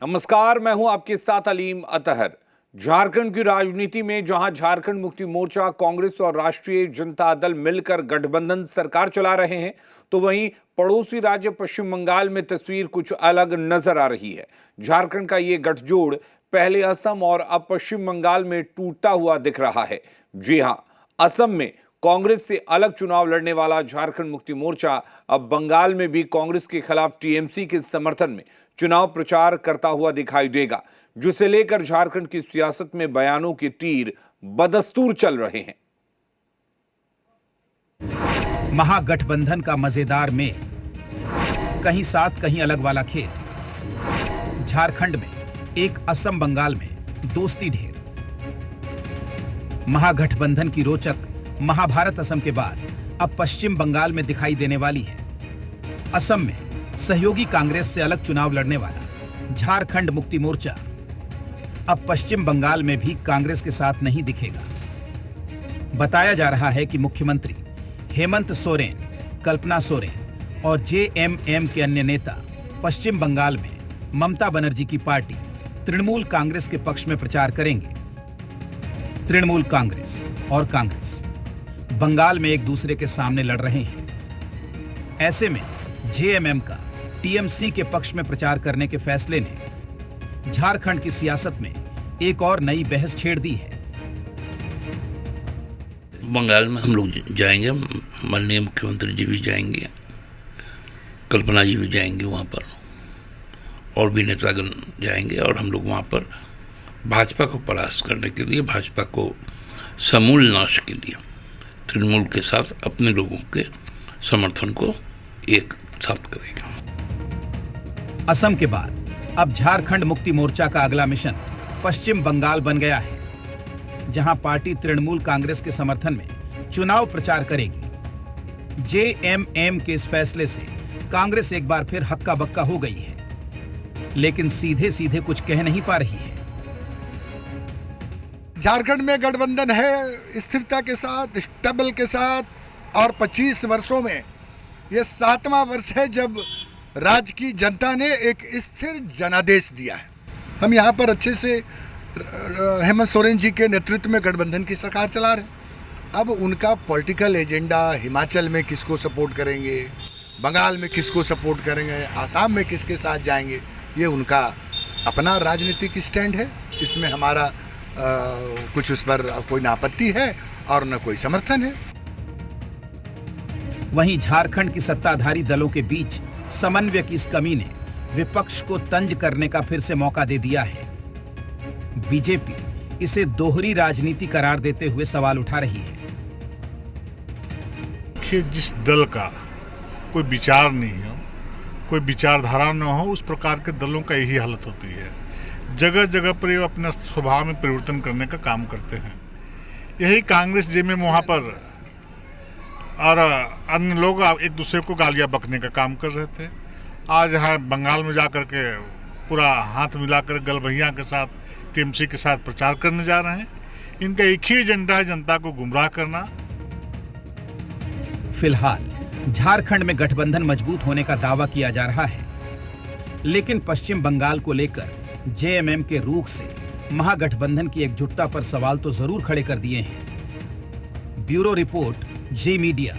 नमस्कार, मैं हूं आपके साथ अलीम अतहर। झारखंड की राजनीति में जहां झारखंड मुक्ति मोर्चा, कांग्रेस और राष्ट्रीय जनता दल मिलकर गठबंधन सरकार चला रहे हैं, तो वहीं पड़ोसी राज्य पश्चिम बंगाल में तस्वीर कुछ अलग नजर आ रही है। झारखंड का ये गठजोड़ पहले असम और अब पश्चिम बंगाल में टूटता हुआ दिख रहा है। जी हां, असम में कांग्रेस से अलग चुनाव लड़ने वाला झारखंड मुक्ति मोर्चा अब बंगाल में भी कांग्रेस के खिलाफ टीएमसी के समर्थन में चुनाव प्रचार करता हुआ दिखाई देगा, जिसे लेकर झारखंड की सियासत में बयानों के तीर बदस्तूर चल रहे हैं। महागठबंधन का मजेदार मेल, कहीं साथ कहीं अलग वाला खेल। झारखंड में एक, असम बंगाल में दोस्ती ढेर। महागठबंधन की रोचक महाभारत असम के बाद अब पश्चिम बंगाल में दिखाई देने वाली है। असम में सहयोगी कांग्रेस से अलग चुनाव लड़ने वाला झारखंड मुक्ति मोर्चा अब पश्चिम बंगाल में भी कांग्रेस के साथ नहीं दिखेगा। बताया जा रहा है कि मुख्यमंत्री हेमंत सोरेन, कल्पना सोरेन और जेएमएम के अन्य नेता पश्चिम बंगाल में ममता बनर्जी की पार्टी तृणमूल कांग्रेस के पक्ष में प्रचार करेंगे। तृणमूल कांग्रेस और कांग्रेस बंगाल में एक दूसरे के सामने लड़ रहे हैं। ऐसे में जेएमएम का टीएमसी के पक्ष में प्रचार करने के फैसले ने झारखंड की सियासत में एक और नई बहस छेड़ दी है। बंगाल में हम लोग जाएंगे, माननीय मुख्यमंत्री जी भी जाएंगे, कल्पना जी भी जाएंगे वहाँ पर, और भी नेतागण जाएंगे, और हम लोग वहाँ पर भाजपा को परास्त करने के लिए, भाजपा को समूल नाश के लिए तृणमूल के साथ अपने लोगों के समर्थन को एक साथ करेगा। असम के बाद अब झारखंड मुक्ति मोर्चा का अगला मिशन पश्चिम बंगाल बन गया है, जहां पार्टी तृणमूल कांग्रेस के समर्थन में चुनाव प्रचार करेगी। जेएमएम के इस फैसले से कांग्रेस एक बार फिर हक्का बक्का हो गई है, लेकिन सीधे सीधे कुछ कह नहीं पा रही है। झारखंड में गठबंधन है स्थिरता के साथ, स्टेबल के साथ, और 25 वर्षों में ये 7वां वर्ष है जब राज्य की जनता ने एक स्थिर जनादेश दिया है। हम यहाँ पर अच्छे से हेमंत सोरेन जी के नेतृत्व में गठबंधन की सरकार चला रहे हैं। अब उनका पॉलिटिकल एजेंडा, हिमाचल में किसको सपोर्ट करेंगे, बंगाल में किसको सपोर्ट करेंगे, आसाम में किसके साथ जाएंगे, ये उनका अपना राजनीतिक स्टैंड है। इसमें हमारा कुछ उस पर कोई न आपत्ति है और न कोई समर्थन है। वहीं झारखंड की सत्ताधारी दलों के बीच समन्वय की इस कमी ने विपक्ष को तंज करने का फिर से मौका दे दिया है। बीजेपी इसे दोहरी राजनीति करार देते हुए सवाल उठा रही है कि जिस दल का कोई विचार नहीं हो, कोई विचारधारा न हो, उस प्रकार के दलों का यही हालत होती है। जगह जगह पर ये अपने स्वभाव में परिवर्तन करने का काम करते हैं। यही कांग्रेस जेएमएम वहाँ पर और अन्य लोग एक दूसरे को गालियाँ बकने का काम कर रहे थे। आज यहाँ बंगाल में जा कर के पूरा हाथ मिलाकर गलबहिया के साथ टीएमसी के साथ प्रचार करने जा रहे हैं। इनका एक ही एजेंडा है, जनता को गुमराह करना। फिलहाल झारखंड में गठबंधन मजबूत होने का दावा किया जा रहा है, लेकिन पश्चिम बंगाल को लेकर जेएमएम के रुख से महागठबंधन की एकजुटता पर सवाल तो जरूर खड़े कर दिए हैं। ब्यूरो रिपोर्ट, जी मीडिया।